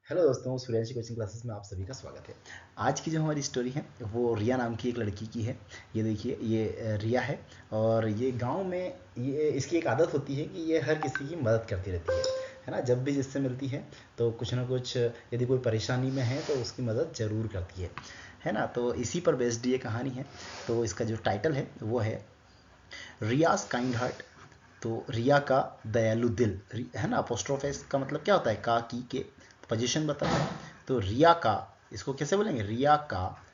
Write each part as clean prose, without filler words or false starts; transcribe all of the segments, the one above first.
Hello दोस्तों, Suryanshi coaching classes में आप सभी का स्वागत है। आज की जो हमारी स्टोरी है वो रिया नाम की एक लड़की की है। ये देखिए, ये रिया है और ये गांव में ये इसकी एक आदत होती है कि ये हर किसी की मदद करती रहती है ना। जब भी जिससे मिलती है तो कुछ ना कुछ, यदि कोई परेशानी में है तो उसकी मदद ज़रूर करती है ना। तो इसी पर बेस्ड ये कहानी है। तो इसका जो टाइटल है वो है रियाज काइंड हार्ट। तो रिया का दयालु दिल, है ना। अपोस्ट्रोफ एस का मतलब क्या होता है, का की के पोजीशन बताता है। तो रिया का, इसको कैसे बोलेंगे, रिया का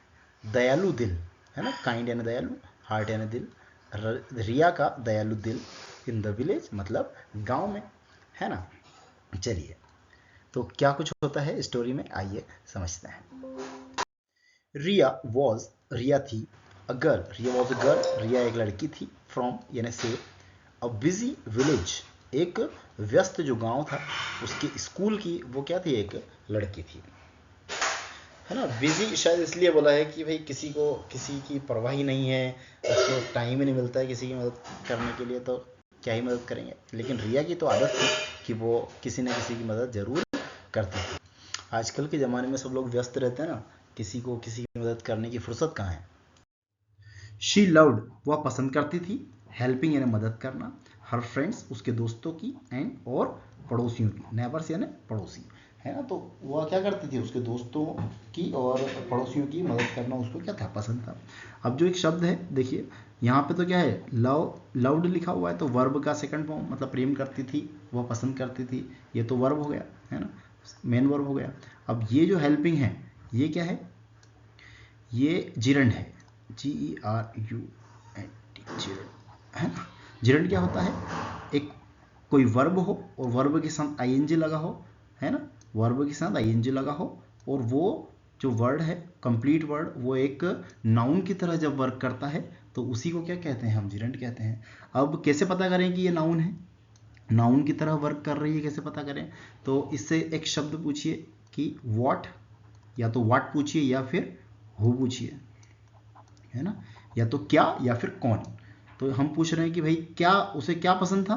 दयालु दिल, है ना। काइंड यानी दयालु, हार्ट यानी दिल। रिया का दयालु दिल इन द विलेज, मतलब गांव में, है ना। चलिए, तो क्या कुछ होता है स्टोरी में, आइए समझते हैं। रिया थी a girl, Riya was a girl, Riya एक लड़की थी, फ्रॉम यानी से अ बिजी विलेज, एक व्यस्त जो गांव था उसके स्कूल की वो क्या थी, एक लड़की थी, है ना। बिजी शायद इसलिए बोला है कि भाई किसी को किसी की परवाह ही नहीं है, उसको टाइम ही नहीं मिलता है किसी की मदद करने के लिए, तो क्या ही मदद करेंगे। लेकिन रिया की तो आदत थी कि वो किसी न किसी की मदद जरूर करती थी। आजकल के ज़माने में सब लोग व्यस्त रहते हैं ना, किसी को किसी की मदद करने की फुर्सत कहाँ है। शी लव्ड, वह पसंद करती थी, हेल्पिंग यानी मदद करना, हर फ्रेंड्स उसके दोस्तों की, एंड और पड़ोसियों की, नेबर्स यानी पड़ोसी, है ना। तो वह क्या करती थी, उसके दोस्तों की और पड़ोसियों की मदद करना उसको क्या था, पसंद था। अब जो एक शब्द है देखिए, यहाँ पे तो क्या है, लव्ड लिखा हुआ है, तो वर्ब का सेकंड फॉर्म, मतलब प्रेम करती थी, वह पसंद करती थी, ये तो वर्ब हो गया, है ना, मेन वर्ब हो गया। अब ये जो हेल्पिंग है ये क्या है, ये जिरंड है, GERUND, जिरंड, है ना। जिरंड क्या होता है, एक कोई वर्ब हो और वर्ब के साथ ING लगा हो, है ना, वर्ब के साथ ING लगा हो, और वो जो वर्ड है, कंप्लीट वर्ड, वो एक नाउन की तरह जब वर्क करता है तो उसी को क्या कहते हैं, हम जिरंड कहते हैं। अब कैसे पता करें कि ये नाउन है, नाउन की तरह वर्क कर रही है, कैसे पता करें। तो इससे एक शब्द पूछिए कि व्हाट, या तो व्हाट पूछिए या फिर हु पूछिए, है ना, या तो क्या या फिर कौन। तो हम पूछ रहे हैं कि भाई क्या, उसे क्या पसंद था,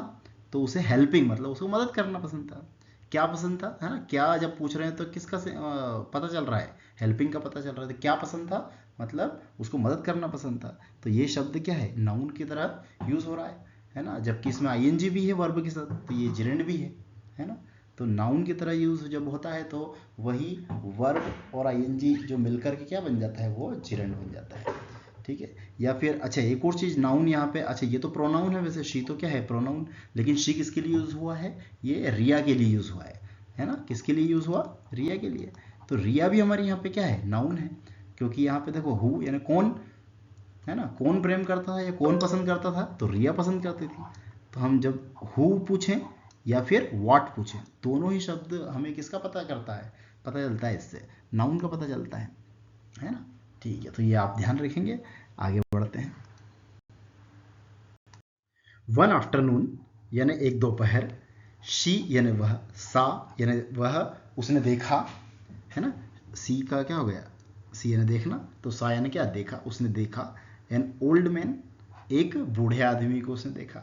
तो उसे हेल्पिंग, मतलब उसको मदद करना पसंद था। क्या पसंद था, है ना, क्या जब पूछ रहे हैं तो किसका से पता चल रहा है, हेल्पिंग का पता चल रहा है। तो क्या पसंद था, मतलब उसको मदद करना पसंद था। तो ये शब्द क्या है, नाउन की तरह यूज हो रहा है ना। जबकि इसमें ING भी है वर्ब के साथ, तो ये जिरेंड भी है ना। तो नाउन की तरह यूज जब होता है तो वही वर्ब और ING जो मिलकर के क्या बन जाता है, वो जिरेंड बन जाता है। ठीक है। या फिर अच्छा, एक और चीज, नाउन यहाँ पे, अच्छा ये तो प्रोनाउन है, वैसे शी तो क्या है, प्रोनाउन। लेकिन शी किसके लिए यूज हुआ है, ये रिया के लिए यूज हुआ है ना। किसके लिए यूज हुआ, रिया के लिए। तो रिया भी हमारी यहाँ पे क्या है, नाउन है, क्योंकि यहाँ पे देखो हु यानी कौन, है ना, कौन प्रेम करता था या कौन पसंद करता था, तो रिया पसंद करती थी। तो हम जब हु पूछें या फिर व्हाट पूछें, दोनों ही शब्द हमें किसका पता करता है, पता चलता है, इससे नाउन का पता चलता है ना। ठीक है, तो ये आप ध्यान रखेंगे। आगे बढ़ते हैं। वन आफ्टरनून यानी एक दोपहर, शी यानी वह, सा यानी वह, उसने देखा, है ना। सी का क्या हो गया, सी यानी देखना, तो सा यानी क्या, देखा, उसने देखा। एन ओल्ड मैन, एक बूढ़े आदमी को उसने देखा।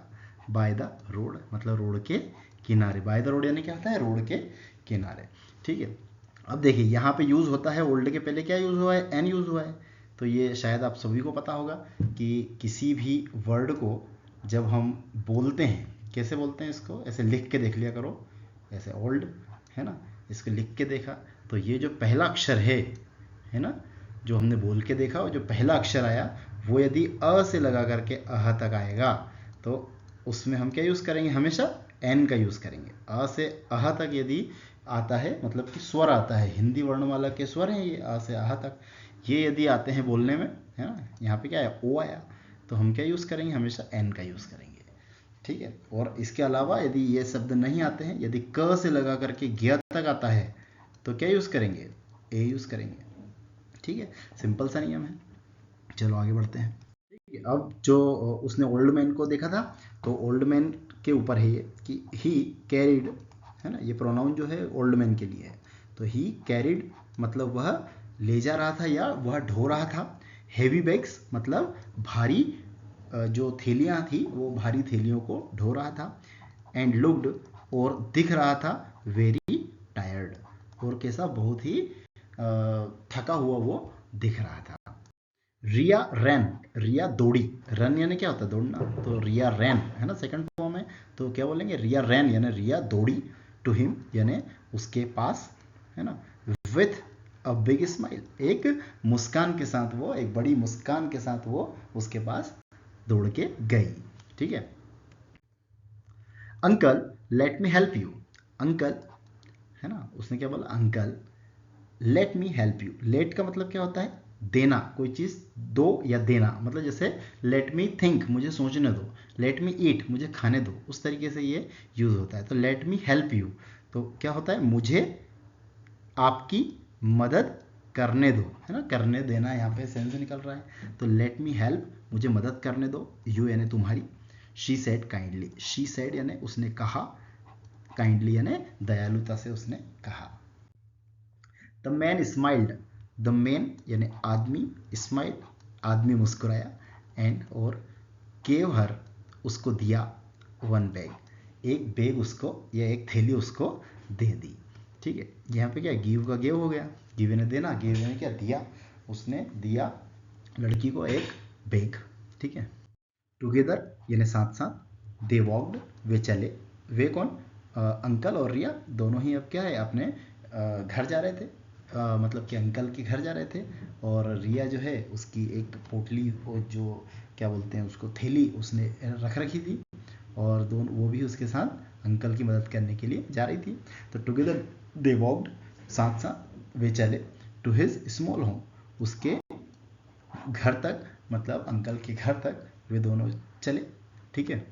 बाय द रोड, मतलब रोड के किनारे, बाय द रोड यानी क्या होता है, रोड के किनारे। ठीक है। अब देखिए यहाँ पे यूज होता है, ओल्ड के पहले क्या यूज हुआ है, एन यूज हुआ है। तो ये शायद आप सभी को पता होगा कि किसी भी वर्ड को जब हम बोलते हैं, कैसे बोलते हैं, इसको ऐसे लिख के देख लिया करो, ऐसे ओल्ड, है ना, इसको लिख के देखा, तो ये जो पहला अक्षर है ना, जो हमने बोल के देखा, और जो पहला अक्षर आया वो यदि अ से लगा करके अह तक आएगा तो उसमें हम क्या यूज़ करेंगे, हमेशा एन का यूज़ करेंगे। अ से अह तक यदि आता है, मतलब कि स्वर आता है, हिंदी वर्णमाला के स्वर हैं ये, अ से अह तक, ये यदि आते हैं बोलने में, है ना, यहाँ पे क्या है, ओ आया, तो हम क्या यूज़ करेंगे, हमेशा एन का यूज़ करेंगे। ठीक है। और इसके अलावा यदि ये शब्द नहीं आते हैं, यदि क से लगा करके ज्ञ तक आता है तो क्या यूज़ करेंगे, ए यूज़ करेंगे। ठीक है, सिंपल सा नियम है। चलो आगे बढ़ते हैं। ठीक है, अब जो उसने ओल्ड मैन को देखा था, तो ओल्ड मैन के ऊपर है ये कि ही कैरिड, है ना, ये प्रोनाउन जो है ओल्ड मैन के लिए है। तो ही कैरिड मतलब वह ले जा रहा था या वह ढो रहा था। हेवी बैग्स मतलब भारी, जो थैलियाँ थी वो भारी थैलियों को ढो रहा था। एंड लुक्ड, और दिख रहा था, वेरी टायर्ड, और कैसा, बहुत ही थका हुआ वो दिख रहा था। रिया रैन, रिया दौड़ी, रन यानी क्या होता है, दौड़ना, तो रिया रैन है ना, सेकंड फॉर्म है, तो क्या बोलेंगे, रिया रैन यानी रिया दौड़ी, टू हिम यानी उसके पास, है ना, विथ अ बिग स्माइल, एक मुस्कान के साथ, वो एक बड़ी मुस्कान के साथ वो उसके पास दौड़ के गई। ठीक है। Uncle let me help you, uncle, है ना, उसने क्या बोला, uncle let me help you. Let का मतलब क्या होता है, देना, कोई चीज दो या देना, मतलब जैसे लेट मी थिंक, मुझे सोचने दो, लेट मी ईट, मुझे खाने दो, उस तरीके से ये यूज होता है। तो लेट मी हेल्प यू, तो क्या होता है, मुझे आपकी मदद करने दो, है ना, करने देना यहाँ पे सेंस निकल रहा है। तो लेट मी हेल्प, मुझे मदद करने दो, यू यानी तुम्हारी, she said kindly, she said यानी उसने कहा, काइंडली यानी दयालुता से उसने कहा। The man smiled, the man यानी आदमी, स्माइल आदमी मुस्कुराया, एंड और गेव हर उसको दिया, वन बैग, एक बैग उसको या एक थैली उसको दे दी। ठीक है, यहाँ पे क्या, गिव का गेव हो गया, गिव ने देना, गिव ने क्या दिया, उसने दिया लड़की को एक बैग। ठीक है। टुगेदर यानी साथ साथ, दे वॉक्ड वे चले, वे कौन, अंकल और रिया दोनों ही अब क्या है, अपने घर जा रहे थे, मतलब कि अंकल के घर जा रहे थे, और रिया जो है उसकी एक पोटली, वो जो क्या बोलते हैं उसको, थैली उसने रख रखी थी, और दोनों वो भी उसके साथ अंकल की मदद करने के लिए जा रही थी। तो टुगेदर दे वॉक्ड, साथ साथ वे चले, टू हिज स्मॉल होम, उसके घर तक, मतलब अंकल के घर तक वे दोनों चले। ठीक है।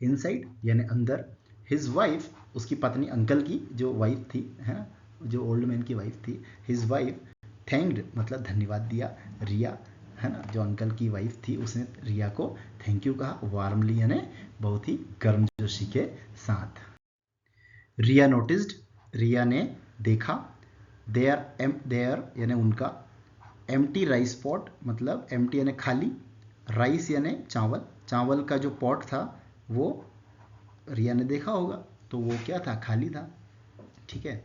इनसाइड यानी अंदर, हिज वाइफ उसकी पत्नी, अंकल की जो वाइफ थी, है ना, जो ओल्ड मैन की वाइफ थी, हिज वाइफ थैंक्ड मतलब धन्यवाद दिया, रिया, है ना, जो अंकल की वाइफ थी उसने रिया को थैंक यू कहा, वार्मली यानी बहुत ही गर्मजोशी के साथ। रिया नोटिस्ड, रिया ने देखा, देयर यानी उनका, एम्प्टी राइस पॉट मतलब एम्प्टी यानी खाली, राइस यानी चावल, चावल का जो पॉट था वो रिया ने देखा होगा, तो वो क्या था, खाली था। ठीक है।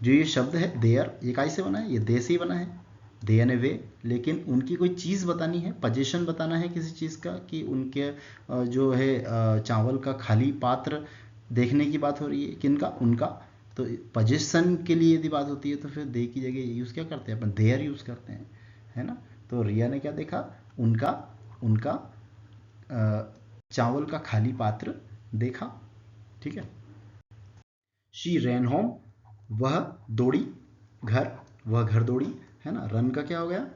जो ये शब्द है देयर, ये कैसे बना है, ये दे से ही बना है, दे यानी वे, लेकिन उनकी कोई चीज़ बतानी है, पोजीशन बताना है किसी चीज़ का, कि उनके जो है चावल का खाली पात्र देखने की बात हो रही है, किनका, उनका। तो पोजीशन के लिए यदि बात होती है तो फिर दे की जगह यूज़ क्या करते हैं अपन, देयर यूज़ करते हैं, है ना। तो रिया ने क्या देखा, उनका उनका चावल का खाली पात्र देखा। ठीक है। शी रैन होम, वह दौड़ी घर, वह घर दौड़ी, है ना, रन का क्या हो गया,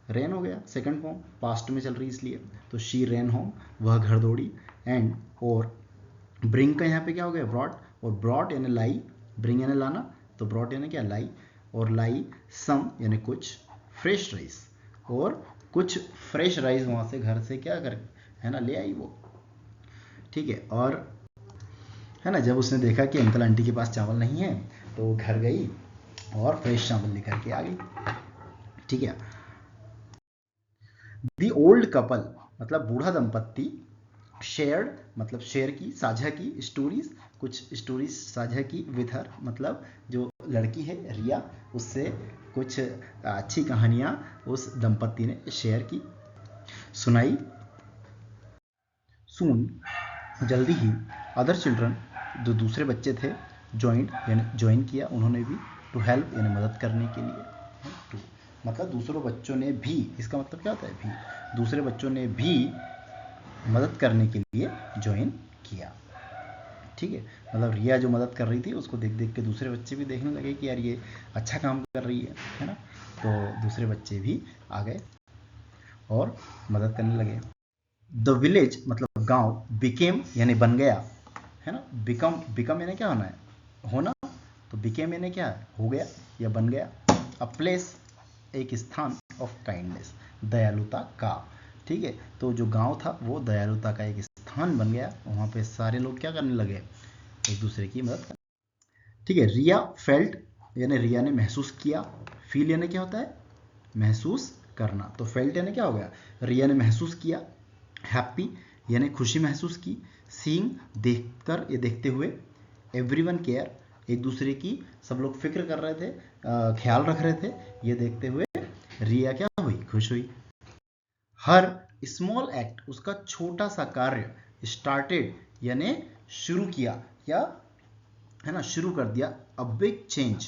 रैन हो गया, सेकंड फॉर्म पास्ट में चल रही इसलिए, तो शी रैन होम, वह घर दौड़ी, एंड और ब्रिंग का यहाँ पे क्या हो गया, ब्रॉड, और ब्रॉड यानी लाई, ब्रिंग यानी लाना, तो ब्रॉड यानी क्या, लाई, और लाई सम यानी कुछ, फ्रेश राइस, और कुछ फ्रेश राइस वहाँ से घर से क्या कर, है ना, ले आई वो। ठीक है। और है ना, जब उसने देखा कि अंकल आंटी के पास चावल नहीं है, तो वो घर गई और फ्रेश चावल लेकर के आ गई। ठीक है। दी ओल्ड कपल मतलब बूढ़ा दंपत्ति, शेयर्ड मतलब शेयर की, साझा की, स्टोरीज कुछ स्टोरीज साझा की, विथ हर मतलब जो लड़की है रिया, उससे कुछ अच्छी कहानियां उस दंपत्ति ने शेयर की, सुनाई। सून जल्दी ही, अदर चिल्ड्रन जो दूसरे बच्चे थे, ज्वाइंट यानी ज्वाइन किया उन्होंने भी, टू हेल्प यानी मदद करने के लिए, टू मतलब दूसरों बच्चों ने भी, इसका मतलब क्या होता है, भी दूसरे बच्चों ने भी मदद करने के लिए ज्वाइन किया। ठीक है। मतलब रिया जो मदद कर रही थी उसको देख देख के दूसरे बच्चे भी देखने लगे कि यार ये अच्छा काम कर रही है ना, तो दूसरे बच्चे भी आ गए और मदद करने लगे। द विलेज मतलब गांव, बिकेम यानी बन गया, है ना, बिकम, बिकम यानी क्या होना है, होना, तो बिकेम यानी क्या है, हो गया या बन गया। अ प्लेस एक स्थान, ऑफ काइंडनेस दयालुता का। ठीक है। तो जो गांव था वो दयालुता का एक स्थान बन गया, वहां पे सारे लोग क्या करने लगे, एक दूसरे की मदद करने। ठीक है। रिया फेल्ट यानी रिया ने महसूस किया, फील यानी क्या होता है, महसूस करना, तो फेल्ट यानी क्या हो गया, रिया ने महसूस किया, हैप्पी यानी खुशी महसूस की, सीइंग देखकर या देखते हुए, एवरीवन केयर, एक दूसरे की सब लोग फिक्र कर रहे थे, ख्याल रख रहे थे। ये देखते हुए रिया क्या हुई, खुश हुई। हर स्मॉल एक्ट, उसका छोटा सा कार्य, स्टार्टेड यानी शुरू किया, या है ना शुरू कर दिया, a big change,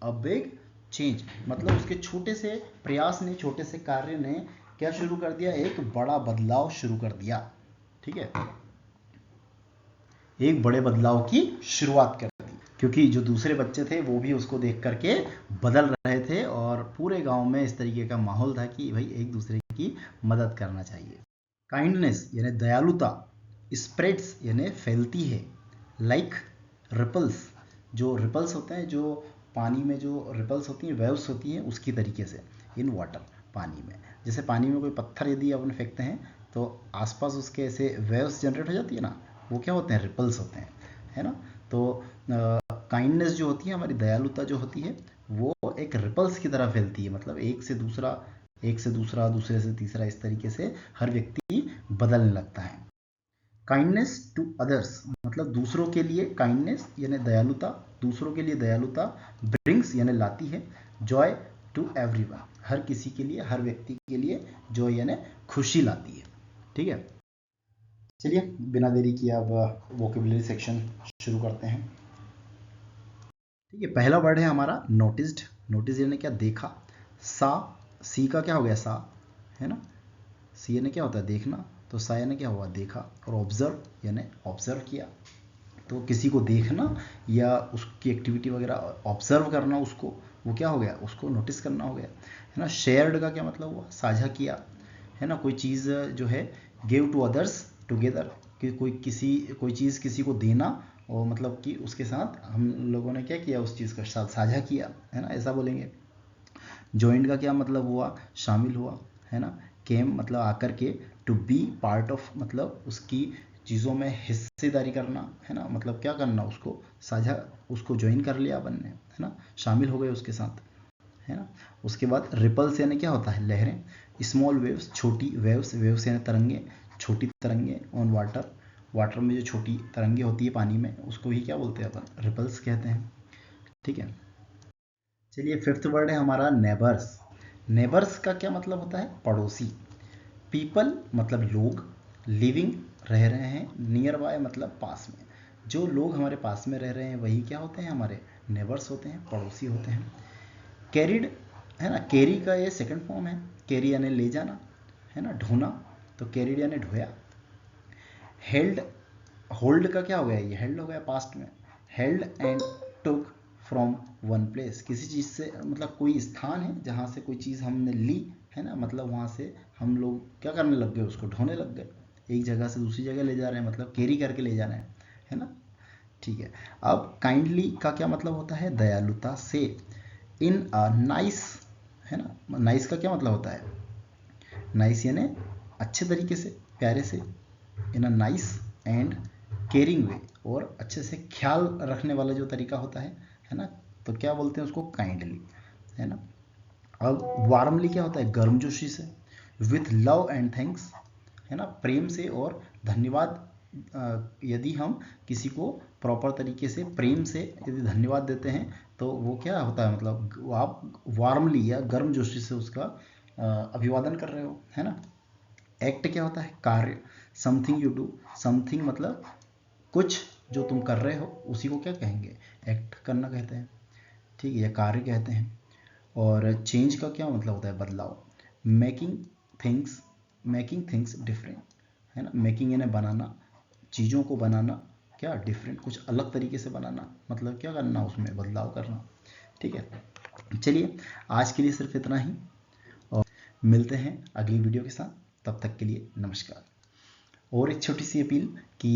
a big change मतलब उसके छोटे से प्रयास ने, छोटे से कार्य ने क्या शुरू कर दिया, एक बड़ा बदलाव शुरू कर दिया। ठीक है, एक बड़े बदलाव की शुरुआत कर दी, क्योंकि जो दूसरे बच्चे थे वो भी उसको देख करके बदल रहे थे और पूरे गांव में इस तरीके का माहौल था कि भाई एक दूसरे की मदद करना चाहिए। काइंडनेस यानी दयालुता, स्प्रेड्स यानी फैलती है, लाइक रिपल्स, जो रिपल्स होते हैं, जो पानी में जो रिपल्स होती हैं, वेव्स होती हैं, उसकी तरीके से इन वाटर, पानी में। जैसे पानी में कोई पत्थर यदि अपन फेंकते हैं तो आसपास उसके ऐसे वेव्स जनरेट हो जाती है ना, वो क्या होते हैं, रिपल्स होते हैं, है ना। तो काइंडनेस जो होती है, हमारी दयालुता जो होती है, वो एक रिपल्स की तरह फैलती है, मतलब एक से दूसरा, दूसरे से तीसरा, इस तरीके से हर व्यक्ति बदलने लगता है। काइंडनेस टू अदर्स मतलब दूसरों के लिए, काइंडनेस यानी दयालुता, दूसरों के लिए दयालुता, ब्रिंग्स यानी लाती है, जॉय टू एवरीवन, हर किसी के लिए, हर व्यक्ति के लिए जॉय यानी खुशी लाती है। ठीक है, चलिए बिना देरी किए अब वोकेबुलरी सेक्शन शुरू करते हैं। ठीक है, पहला वर्ड है हमारा नोटिस्ड, नोटिस यानी क्या, देखा। सा, सी का क्या हो गया, सा, है ना, सी यानी क्या होता है, देखना, तो सा यानी क्या हुआ, देखा। और ऑब्जर्व यानी ऑब्जर्व किया, तो किसी को देखना या उसकी एक्टिविटी वगैरह ऑब्जर्व करना, उसको, वो क्या हो गया, उसको नोटिस करना हो गया, है ना। शेयर्ड का क्या मतलब हुआ, साझा किया, है ना, कोई चीज़ जो है, गिव टू अदर्स टुगेदर, कि कोई चीज़ किसी को देना, और मतलब कि उसके साथ हम लोगों ने क्या किया, उस चीज़ का साथ साझा किया, है ना, ऐसा बोलेंगे। ज्वाइंट का क्या मतलब हुआ, शामिल हुआ, है ना। केम मतलब आकर के, टू बी पार्ट ऑफ मतलब उसकी चीज़ों में हिस्सेदारी करना, है ना, मतलब क्या करना, उसको साझा, उसको ज्वाइन कर लिया अपन ने, है ना, शामिल हो गए उसके साथ, है ना। उसके बाद रिपल्स यानी क्या होता है, लहरें। स्मॉल वेव्स, छोटी वेव्स, वेव्स यानी तरंगे, छोटी तरंगे, ऑन वाटर, वाटर में जो छोटी तरंगे होती है पानी में, उसको ही क्या बोलते हैं अपन, रिपल्स कहते हैं। ठीक है, चलिए फिफ्थ वर्ड है हमारा नेबर्स। नेबर्स का क्या मतलब होता है, पड़ोसी। पीपल मतलब लोग, लिविंग रह रहे हैं, नियर बाय मतलब पास में, जो लोग हमारे पास में रह रहे हैं वही क्या होते हैं, हमारे नेबर्स होते हैं, पड़ोसी होते हैं। कैरिड, है ना, कैरी का ये सेकंड फॉर्म है, कैरी यानी ले जाना, है ना, ढोना, तो कैरिड यानी ढोया। हेल्ड, होल्ड का क्या हो गया, ये हेल्ड हो गया पास्ट में, held and took from one place, किसी चीज़ से मतलब कोई स्थान है जहाँ से कोई चीज़ हमने ली, है ना, मतलब वहाँ से हम लोग क्या करने लग गए, उसको ढोने लग गए, एक जगह से दूसरी जगह ले जा रहे हैं, मतलब कैरी करके ले जाना है ना। ठीक है, अब काइंडली का क्या मतलब होता है, दयालुता से। इन अ नाइस, है ना, नाइस का क्या मतलब होता है, नाइस यानी अच्छे तरीके से, प्यारे से, इन अ नाइस एंड केयरिंग वे, और अच्छे से ख्याल रखने वाला जो तरीका होता है ना, तो क्या बोलते हैं उसको, काइंडली, है ना। अब वार्मली क्या होता है, गर्मजोशी से। विथ लव एंड थैंक्स, है ना, प्रेम से और धन्यवाद, यदि हम किसी को प्रॉपर तरीके से प्रेम से यदि धन्यवाद देते हैं तो वो क्या होता है, मतलब आप वार्मली या गर्मजोशी से उसका अभिवादन कर रहे हो, है ना। एक्ट क्या होता है, कार्य। समथिंग यू डू, समथिंग मतलब कुछ जो तुम कर रहे हो उसी को क्या कहेंगे, एक्ट करना कहते हैं। ठीक है, या कार्य कहते हैं। और चेंज का क्या मतलब होता है, बदलाव। Making things, making things different, है ना, मेकिंग यानी बनाना, चीज़ों को बनाना, क्या डिफरेंट, कुछ अलग तरीके से बनाना, मतलब क्या करना, उसमें बदलाव करना। ठीक है, चलिए आज के लिए सिर्फ इतना ही, और मिलते हैं अगली वीडियो के साथ, तब तक के लिए नमस्कार। और एक छोटी सी अपील कि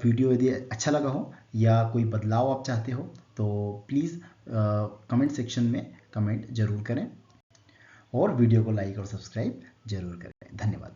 वीडियो यदि अच्छा लगा हो या कोई बदलाव आप चाहते हो तो प्लीज़ कमेंट सेक्शन में कमेंट ज़रूर करें, और वीडियो को लाइक और सब्सक्राइब ज़रूर करें। धन्यवाद।